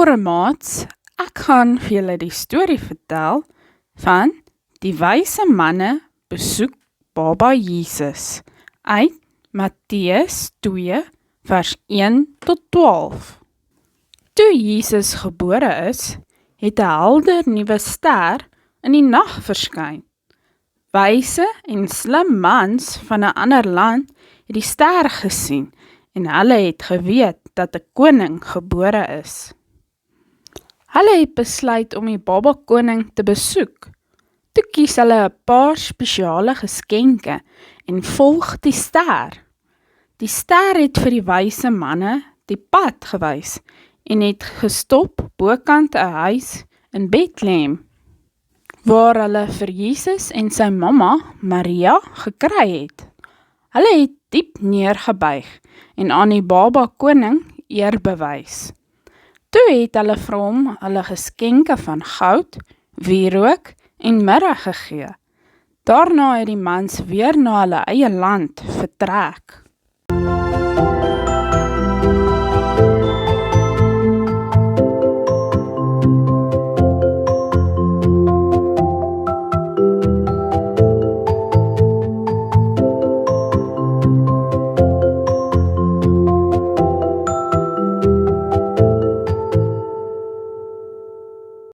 Môre maats, ek gaan vir julle die storie vertel van die wyse manne besoek Baba Jesus uit Matteus 2 vers 1 tot 12. Toe Jesus gebore is, het 'n helder nuwe ster in die nag verskyn. Wyse en slim mans van 'n ander land het die ster gesien en hulle het geweet dat 'n koning gebore is. Hulle het besluit om die Baba koning te besoek. Toe kies hulle 'n paar spesiale geskenke en volg die ster. Die ster het vir die wyse manne die pad gewys en het gestop bokant 'n huis in Bethlehem, waar hulle vir Jesus en sy mamma Maria gekry het. Hulle het diep neergebuig en aan die Baba koning eer bewys. Toe het hulle vir hom hulle geskenke van goud, wierook en mirre gegee. Daarna het die mans weer na hulle eie land vertrek.